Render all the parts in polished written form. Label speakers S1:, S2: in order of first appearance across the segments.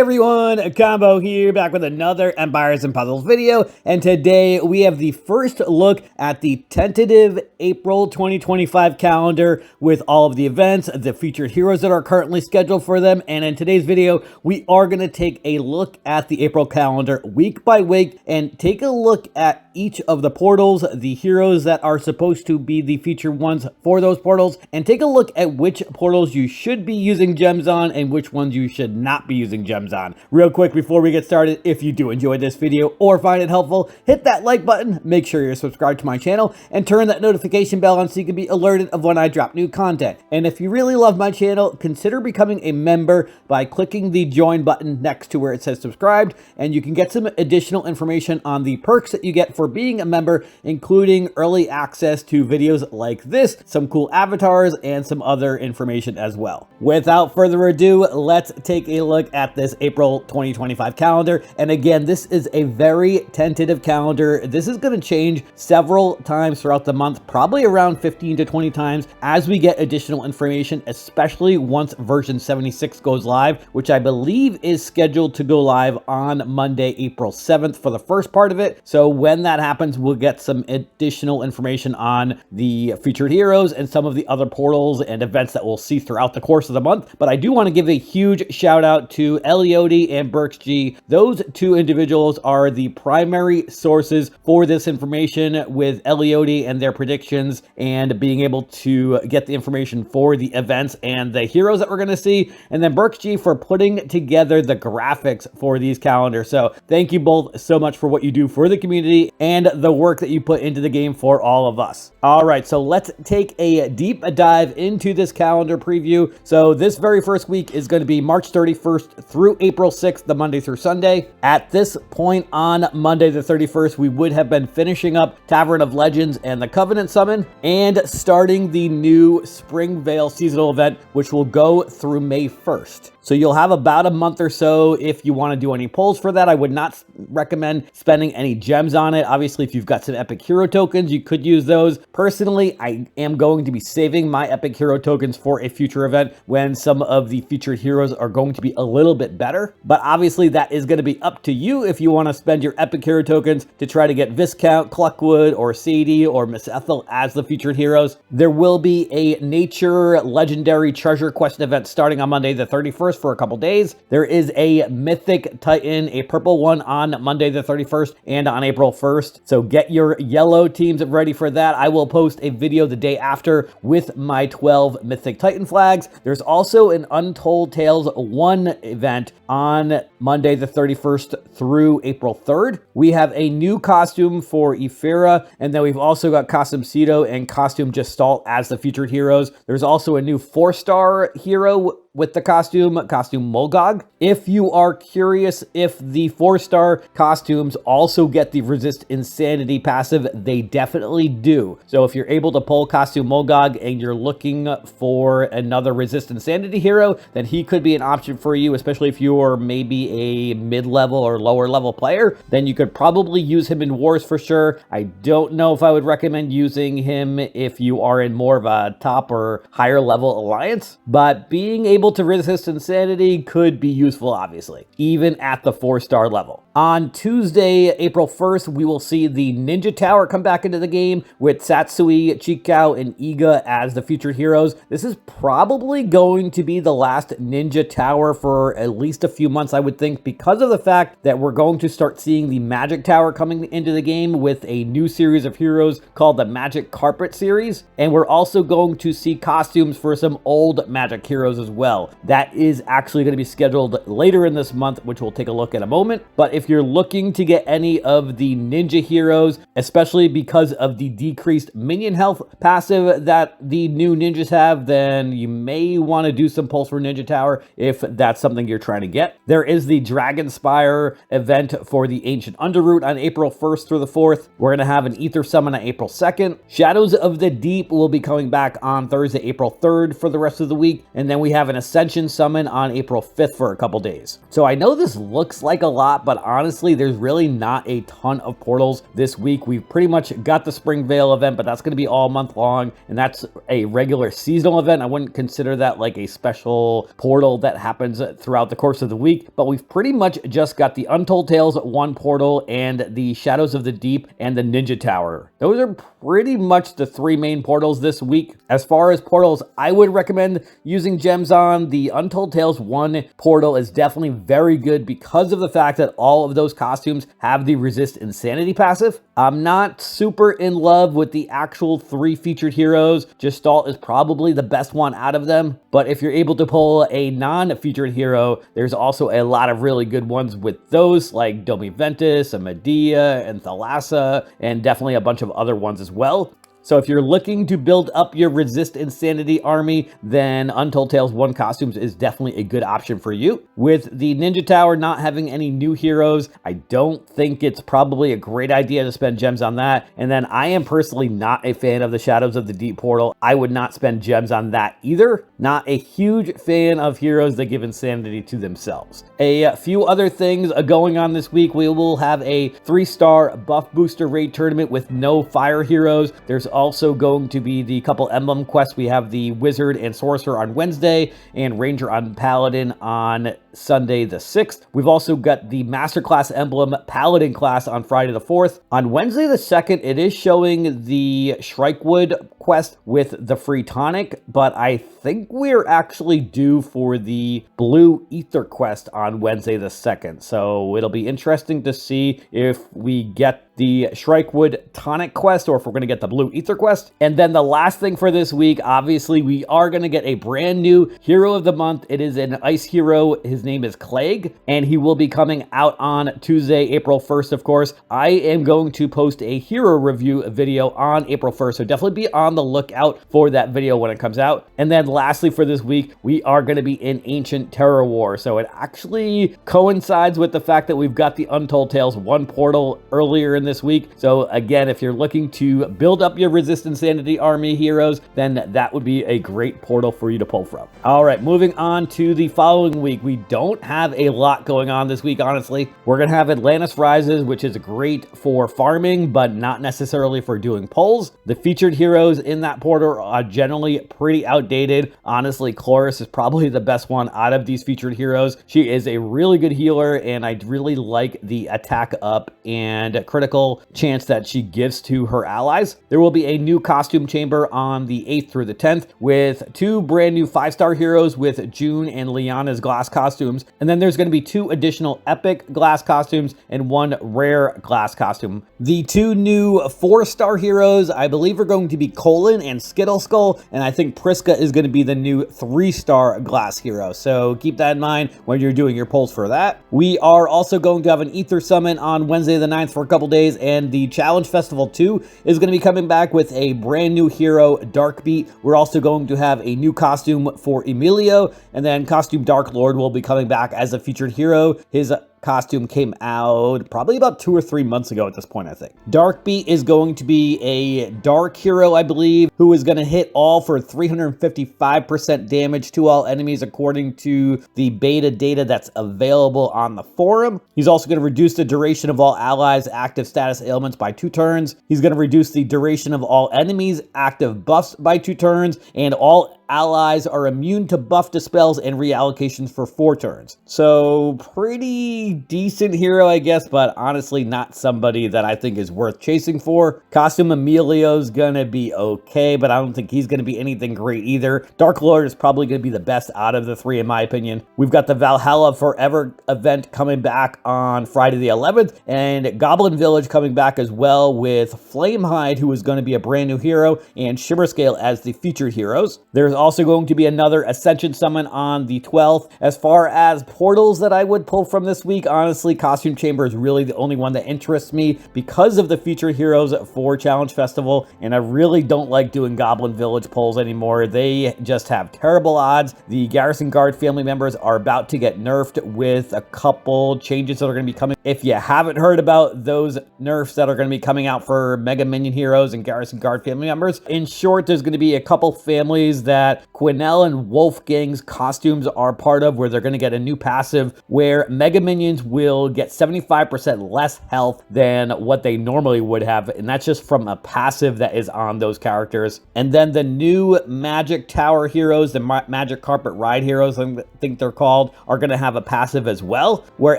S1: everyone, Combo here, back with another Empires and Puzzles video, and today we have the first look at the tentative April 2025 calendar with all of the events, the featured heroes that are currently scheduled for them, and in today's video, we are going to take a look at the April calendar week by week and take a look at each of the portals, the heroes that are supposed to be the featured ones for those portals, and take a look at which portals you should be using gems on and which ones you should not be using gems on. Real quick before we get started, if you do enjoy this video or find it helpful, hit that like button, make sure you're subscribed to my channel, and turn that notification bell on so you can be alerted of when I drop new content. And if you really love my channel, consider becoming a member by clicking the join button next to where it says subscribed, and you can get some additional information on the perks that you get for being a member, including early access to videos like this, some cool avatars, and some other information as well. Without further ado, let's take a look at this April 2025 calendar. And again, this is a very tentative calendar. This is going to change several times throughout the month, probably around 15 to 20 times as we get additional information, especially once version 76 goes live, which I believe is scheduled to go live on Monday, April 7th for the first part of it. So when that happens, we'll get some additional information on the featured heroes and some of the other portals and events that we'll see throughout the course of the month. But I do want to give a huge shout out to Eliodi and BerksG. Those two individuals are the primary sources for this information, with Eliodi and their predictions and being able to get the information for the events and the heroes that we're going to see, and then BerksG for putting together the graphics for these calendars. So thank you both so much for what you do for the community and the work that you put into the game for all of us. All right, so let's take a deep dive into this calendar preview. So this very first week is going to be March 31st through April 6th, the Monday through Sunday. At this point on Monday the 31st, we would have been finishing up Tavern of Legends and the Covenant Summon and starting the new Springvale seasonal event, which will go through May 1st. So you'll have about a month or so if you want to do any pulls for that. I would not recommend spending any gems on it. Obviously, if you've got some epic hero tokens, you could use those. Personally, I am going to be saving my epic hero tokens for a future event when some of the featured heroes are going to be a little bit better. But obviously, that is going to be up to you if you want to spend your epic hero tokens to try to get Viscount, Cluckwood, or Sadie, or Miss Ethel as the featured heroes. There will be a Nature Legendary Treasure Quest event starting on Monday the 31st for a couple days. There is a Mythic Titan, a purple one, on Monday the 31st and on April 1st. So get your yellow teams ready for that. I will post a video the day after with my 12 Mythic Titan flags. There's also an Untold Tales 1 event on Monday the 31st through April 3rd. We have a new costume for Ephira, and then we've also got Costume Cedo and Costume Gestalt as the featured heroes. There's also a new 4-star hero with the costume Molgog. If you are curious if the 4-star costumes also get the Resist Insanity passive, they definitely do. So if you're able to pull costume Molgog and you're looking for another Resist Insanity hero, then he could be an option for you, especially if you are maybe a mid-level or lower level player. Then you could probably use him in wars for sure. I don't know if I would recommend using him if you are in more of a top or higher level alliance, but being able to resist insanity could be useful, obviously, even at the 4-star level. On Tuesday, April 1st, we will see the Ninja Tower come back into the game with Satsui, Chikao, and Iga as the featured heroes. This is probably going to be the last Ninja Tower for at least a few months, I would think, because of the fact that we're going to start seeing the Magic Tower coming into the game with a new series of heroes called the Magic Carpet series. And we're also going to see costumes for some old Magic heroes as well. That is actually going to be scheduled later in this month, which we'll take a look at in a moment. But if you're looking to get any of the ninja heroes, especially because of the decreased minion health passive that the new ninjas have, then you may want to do some pulls for Ninja Tower if that's something you're trying to get. There is the Dragonspire event for the Ancient Underroot on April 1st through the 4th. We're going to have an Ether Summon on April 2nd. Shadows of the Deep will be coming back on Thursday, April 3rd for the rest of the week. And then we have an Ascension Summon on April 5th for a couple days. So I know this looks like a lot, but honestly, there's really not a ton of portals this week. We've pretty much got the Springvale event, but that's going to be all month long, and that's a regular seasonal event. I wouldn't consider that like a special portal that happens throughout the course of the week, but we've pretty much just got the Untold Tales 1 portal and the Shadows of the Deep and the Ninja Tower. Those are pretty much the 3 main portals this week. As far as portals I would recommend using gems on, the Untold Tales 1 portal is definitely very good because of the fact that all of those costumes have the Resist Insanity passive. I'm not super in love with the actual 3 featured heroes. Gestalt is probably the best one out of them, but if you're able to pull a non-featured hero, there's also a lot of really good ones with those, like Domi Ventus, and Medea, and Thalassa, and definitely a bunch of other ones as well. So if you're looking to build up your Resist Insanity army, then Untold Tales 1 costumes is definitely a good option for you. With the Ninja Tower not having any new heroes, I don't think it's probably a great idea to spend gems on that. And then I am personally not a fan of the Shadows of the Deep portal. I would not spend gems on that either. Not a huge fan of heroes that give insanity to themselves. A few other things going on this week. We will have a 3-star buff booster raid tournament with no fire heroes. There's also going to be the couple emblem quests. We have the Wizard and Sorcerer on Wednesday and Ranger on Paladin on Sunday the 6th. We've also got the Masterclass emblem Paladin class on Friday the 4th. On Wednesday the 2nd, it is showing the Shrikewood quest with the free tonic, but I think we're actually due for the Blue Ether quest on Wednesday the 2nd. So it'll be interesting to see if we get the Shrikewood tonic quest or if we're going to get the Blue Ether quest. And then the last thing for this week, obviously we are going to get a brand new hero of the month. It is an ice hero. His name is Clegg, and he will be coming out on Tuesday, April 1st, of course. I am going to post a hero review video on April 1st, so definitely be on the lookout for that video when it comes out. And then lastly for this week, we are going to be in Ancient Terror War. So it actually coincides with the fact that we've got the Untold Tales 1 portal earlier in this week. So again, if you're looking to build up your Resist Insanity army heroes, then that would be a great portal for you to pull from. All right, moving on to the following week. We don't have a lot going on this week, honestly. We're going to have Atlantis Rises, which is great for farming, but not necessarily for doing pulls. The featured heroes in that portal are generally pretty outdated. Honestly, Chloris is probably the best one out of these featured heroes. She is a really good healer, and I really like the attack up and critical chance that she gives to her allies. There will be a new costume chamber on the 8th through the 10th with 2 brand new 5-star heroes with June and Liana's glass costumes. And then there's going to be 2 additional epic glass costumes and 1 rare glass costume. The 2 new 4-star heroes, I believe, are going to be Colin and Skittle Skull, and I think Priska is going to be the new 3-star glass hero. So keep that in mind when you're doing your polls for that. We are also going to have an Ether Summon on Wednesday the 9th for a couple days, and the Challenge Festival 2 is going to be coming back with a brand new hero, Darkbeat. We're also going to have a new costume for Emilio, and then Costume Dark Lord will be coming back as a featured hero. His costume came out probably about 2 or 3 months ago at this point, I think. Darkbeat is going to be a dark hero, I believe, who is going to hit all for 355% damage to all enemies according to the beta data that's available on the forum. He's also going to reduce the duration of all allies' active status ailments by 2 turns. He's going to reduce the duration of all enemies' active buffs by 2 turns, and all allies are immune to buff dispels and reallocations for 4 turns. So pretty decent hero, I guess, but honestly not somebody that I think is worth chasing for. Costume Emilio's gonna be okay, but I don't think he's gonna be anything great either. Dark Lord is probably gonna be the best out of the 3 in my opinion. We've got the Valhalla Forever event coming back on Friday the 11th, and Goblin Village coming back as well with Flamehide, who is going to be a brand new hero, and Shimmerscale as the featured heroes. There's also going to be another Ascension Summon on the 12th. As far as portals that I would pull from this week, honestly, Costume Chamber is really the only one that interests me because of the featured heroes for Challenge Festival, and I really don't like doing Goblin Village pulls anymore. They just have terrible odds. The Garrison Guard family members are about to get nerfed with a couple changes that are going to be coming. If you haven't heard about those nerfs that are going to be coming out for Mega Minion heroes and Garrison Guard family members, in short, there's going to be a couple families that that Quinnell and Wolfgang's costumes are part of, where they're going to get a new passive where Mega Minions will get 75% less health than what they normally would have, and that's just from a passive that is on those characters. And then the new Magic Tower heroes, the Magic Carpet Ride heroes, I think they're called, are going to have a passive as well, where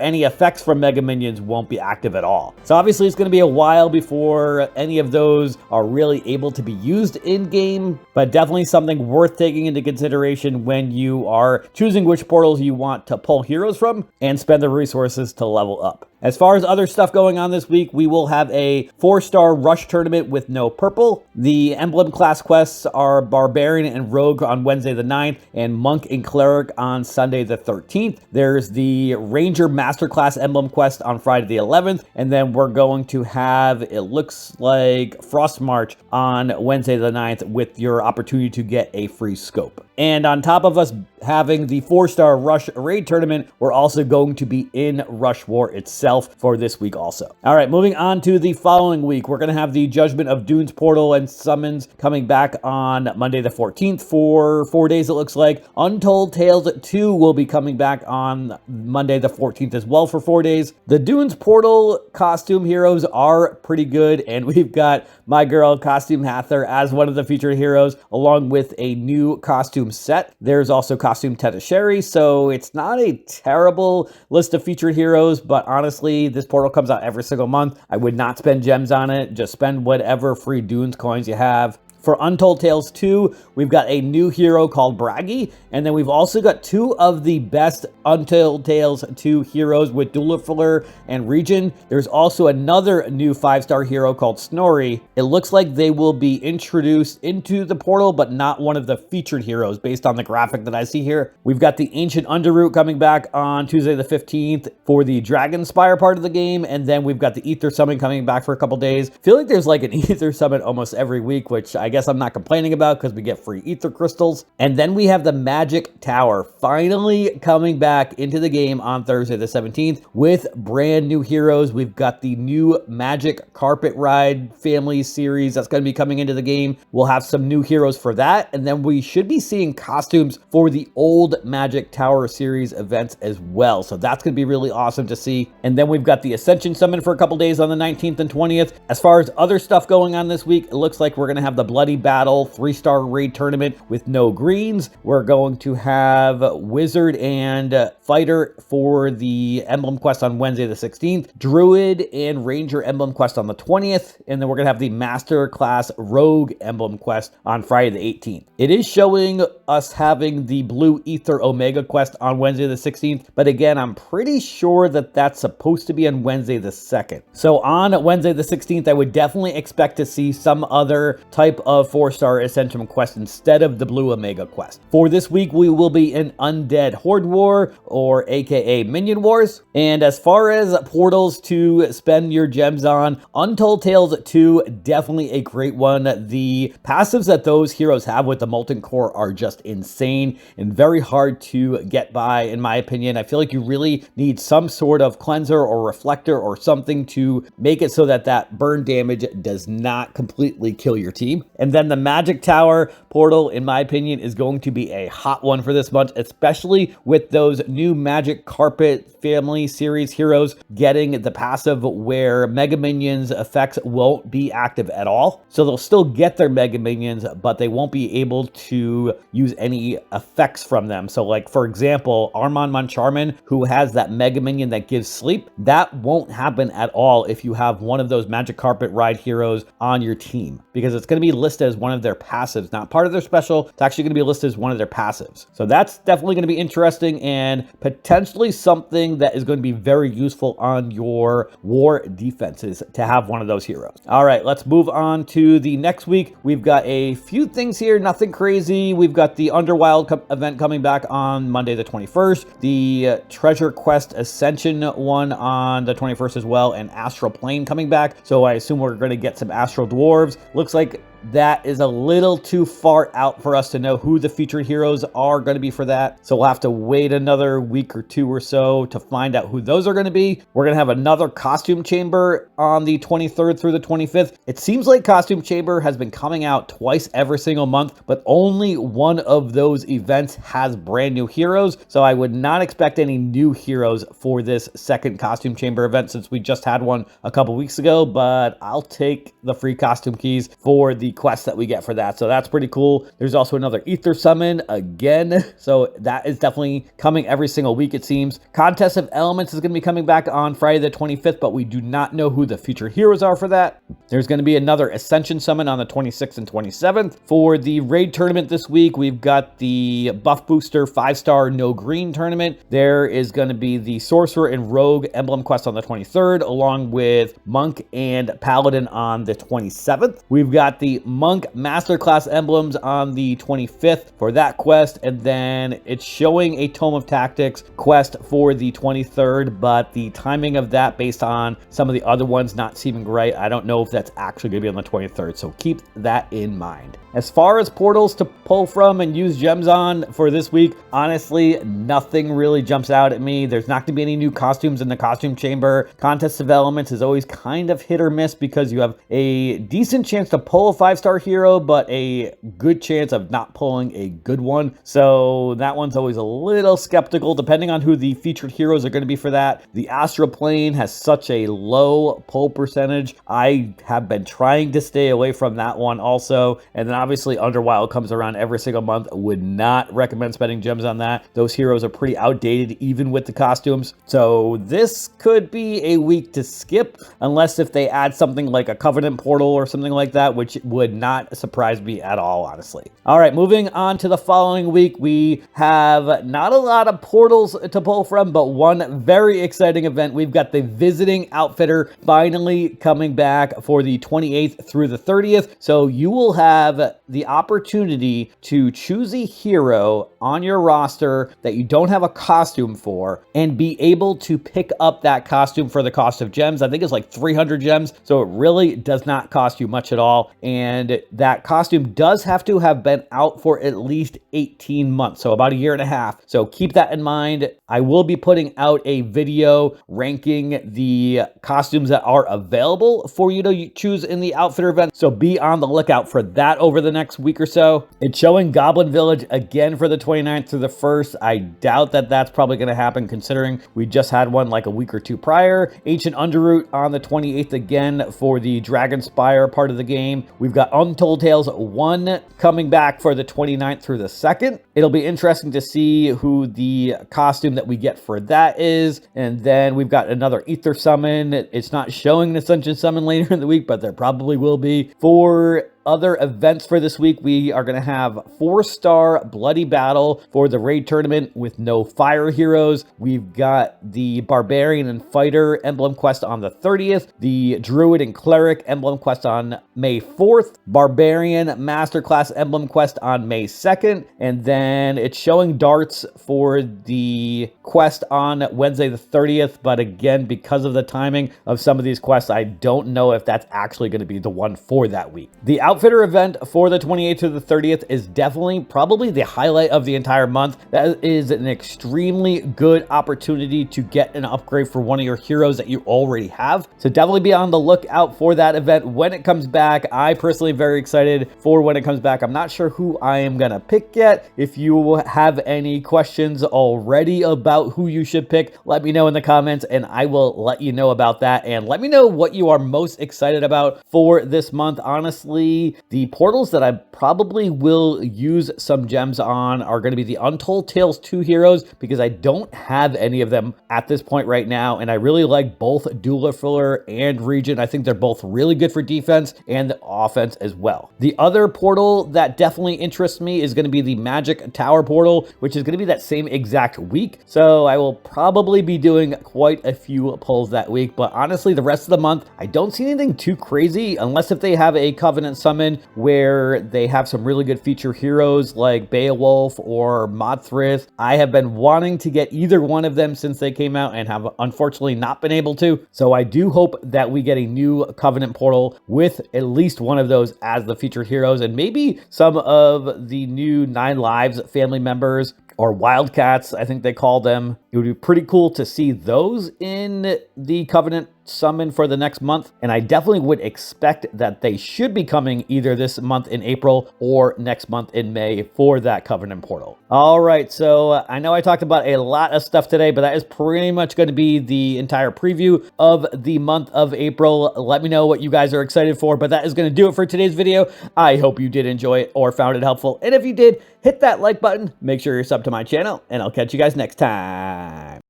S1: any effects from Mega Minions won't be active at all. So obviously it's going to be a while before any of those are really able to be used in game, but definitely something worth taking into consideration when you are choosing which portals you want to pull heroes from and spend the resources to level up. As far as other stuff going on this week, we will have a 4-star rush tournament with no purple. The emblem class quests are Barbarian and Rogue on Wednesday the 9th and Monk and Cleric on Sunday the 13th. There's the Ranger Masterclass emblem quest on Friday the 11th. And then we're going to have, it looks like, Frost March on Wednesday the 9th with your opportunity to get a free scope. And on top of us having the 4-star Rush Raid Tournament, we're also going to be in Rush War itself for this week also. All right, moving on to the following week, we're going to have the Judgment of Dunes Portal and Summons coming back on Monday the 14th for 4 days, it looks like. Untold Tales 2 will be coming back on Monday the 14th as well for 4 days. The Dunes Portal costume heroes are pretty good, and we've got my girl Costume Hather as one of the featured heroes, along with a new costume set. There's also Costume Tetasheri, so it's not a terrible list of featured heroes, but honestly, this portal comes out every single month. I would not spend gems on it. Just spend whatever free Dunes coins you have. For Untold Tales 2, we've got a new hero called Bragi, and then we've also got two of the best Untold Tales 2 heroes with Duelifler and Region. There's also another new 5-star hero called Snorri. It looks like they will be introduced into the portal, but not one of the featured heroes based on the graphic that I see here. We've got the Ancient Underroot coming back on Tuesday the 15th for the Dragonspire part of the game, and then we've got the Ether Summon coming back for a couple days. I feel like there's like an Ether Summon almost every week, which I guess I'm not complaining about because we get free ether crystals. And then we have the Magic Tower finally coming back into the game on Thursday the 17th with brand new heroes. We've got the new Magic Carpet Ride family series that's going to be coming into the game. We'll have some new heroes for that, and then we should be seeing costumes for the old Magic Tower series events as well. So that's going to be really awesome to see. And then we've got the Ascension Summon for a couple days on the 19th and 20th. As far as other stuff going on this week, it looks like we're going to have the Bloody Battle 3-star raid tournament with no greens. We're going to have Wizard and Fighter for the emblem quest on Wednesday the 16th, Druid and Ranger emblem quest on the 20th, and then we're going to have the Master Class Rogue emblem quest on Friday the 18th. It is showing us having the Blue Ether Omega quest on Wednesday the 16th, but again, I'm pretty sure that that's supposed to be on Wednesday the 2nd. So on Wednesday the 16th, I would definitely expect to see some other type of 4-star Ascension quest instead of the Blue Omega quest. For this week, we will be in Undead Horde War, or aka Minion Wars. And as far as portals to spend your gems on, Untold Tales 2, definitely a great one. The passives that those heroes have with the Molten Core are just insane and very hard to get by, in my opinion. I feel like you really need some sort of cleanser or reflector or something to make it so that that burn damage does not completely kill your team. And then the Magic Tower portal, in my opinion, is going to be a hot one for this month, especially with those new Magic Carpet family series heroes getting the passive where Mega Minions effects won't be active at all. So they'll still get their Mega Minions, but they won't be able to use any effects from them. So like, for example, Armand Moncharmin, who has that Mega Minion that gives sleep, that won't happen at all if you have one of those Magic Carpet Ride heroes on your team, because it's going to be listed as one of their passives, not part of their special. It's actually going to be listed as one of their passives. So that's definitely going to be interesting and potentially something that is going to be very useful on your war defenses to have one of those heroes. All right, let's move on to the next week. We've got a few things here, nothing crazy. We've got the Underwild event coming back on Monday the 21st, the Treasure Quest Ascension one on the 21st as well, and Astral Plane coming back. So I assume we're going to get some Astral Dwarves. Looks like that is a little too far out for us to know who the featured heroes are going to be for that. So we'll have to wait another week or two or so to find out who those are going to be. We're going to have another costume chamber on the 23rd through the 25th. It seems like costume chamber has been coming out twice every single month, but only one of those events has brand new heroes. So I would not expect any new heroes for this second costume chamber event since we just had one a couple weeks ago, but I'll take the free costume keys for the quest that we get for that. So that's pretty cool. There's also another Ether Summon again. So that is definitely coming every single week, it seems. Contest of Elements is going to be coming back on Friday the 25th, but we do not know who the featured heroes are for that. There's going to be another Ascension Summon on the 26th and 27th. For the raid tournament this week, we've got the Buff Booster 5-star No Green tournament. There is going to be the Sorcerer and Rogue Emblem Quest on the 23rd, along with Monk and Paladin on the 27th. We've got the Monk Masterclass emblems on the 25th for that quest, and then it's showing a Tome of Tactics quest for the 23rd, but the timing of that based on some of the other ones not seeming right, I don't know if that's actually going to be on the 23rd, so keep that in mind. As far as portals to pull from and use gems on for this week, honestly, nothing really jumps out at me. There's not going to be any new costumes in the costume chamber. Contest of Elements is always kind of hit or miss because you have a decent chance to pull a 5-star hero, but a good chance of not pulling a good one. So that one's always a little skeptical depending on who the featured heroes are going to be for that. The Astral Plane has such a low pull percentage. I have been trying to stay away from that one also. And then obviously Underwild comes around every single month. Would not recommend spending gems on that. Those heroes are pretty outdated even with the costumes. So this could be a week to skip unless if they add something like a Covenant portal or something like that, which would not surprise me at all, honestly. All right, moving on to the following week, we have not a lot of portals to pull from, but one very exciting event. We've got the Visiting Outfitter finally coming back for the 28th through the 30th. So you will have the opportunity to choose a hero on your roster that you don't have a costume for and be able to pick up that costume for the cost of gems. I think it's like 300 gems, so it really does not cost you much at all. And that costume does have to have been out for at least 18 months, so about a year and a half. So keep that in mind. I will be putting out a video ranking the costumes that are available for you to choose in the Outfitter event, so be on the lookout for that over the next week or so. It's showing Goblin Village again for the 29th through the 1st. I doubt that that's probably going to happen considering we just had one like a week or two prior. Ancient Underroot on the 28th again for the Dragonspire part of the game. We've got Untold Tales 1 coming back for the 29th through the 2nd. It'll be interesting to see who the costume that we get for that is. And then we've got another Ether Summon. It's not showing an Ascension Summon later in the week, but there probably will be. For other events for this week, we are going to have 4-star Bloody Battle for the raid tournament with no fire heroes. We've got the Barbarian and Fighter emblem quest on the 30th, the Druid and Cleric emblem quest on May 4th, Barbarian Masterclass emblem quest on May 2nd, and then it's showing darts for the quest on Wednesday the 30th, but again, because of the timing of some of these quests, I don't know if that's actually going to be the one for that week. The Outfitter event for the 28th to the 30th is definitely probably the highlight of the entire month. That is an extremely good opportunity to get an upgrade for one of your heroes that you already have. So definitely be on the lookout for that event when it comes back. I personally am very excited for when it comes back. I'm not sure who I am going to pick yet. If you have any questions already about who you should pick, let me know in the comments and I will let you know about that. And let me know what you are most excited about for this month. Honestly, the portals that I probably will use some gems on are going to be the Untold Tales 2 heroes because I don't have any of them at this point right now, and I really like both Duelifiller and Regent. I think they're both really good for defense and offense as well. The other portal that definitely interests me is going to be the Magic Tower portal, which is going to be that same exact week, so I will probably be doing quite a few pulls that week, but honestly, the rest of the month, I don't see anything too crazy unless if they have a Covenant Sun summon where they have some really good feature heroes like Beowulf or Modthrith. I have been wanting to get either one of them since they came out and have unfortunately not been able to. So I do hope that we get a new Covenant portal with at least one of those as the featured heroes, and maybe some of the new 9 Lives family members, or Wildcats, I think they call them. It would be pretty cool to see those in the Covenant summon for the next month, and I definitely would expect that they should be coming either this month in April or next month in May for that Covenant portal. All right, so I know I talked about a lot of stuff today, but that is pretty much going to be the entire preview of the month of April. Let me know what you guys are excited for, but that is going to do it for today's video. I hope you did enjoy it or found it helpful, and if you did, hit that like button, make sure you're subbed to my channel, and I'll catch you guys next time.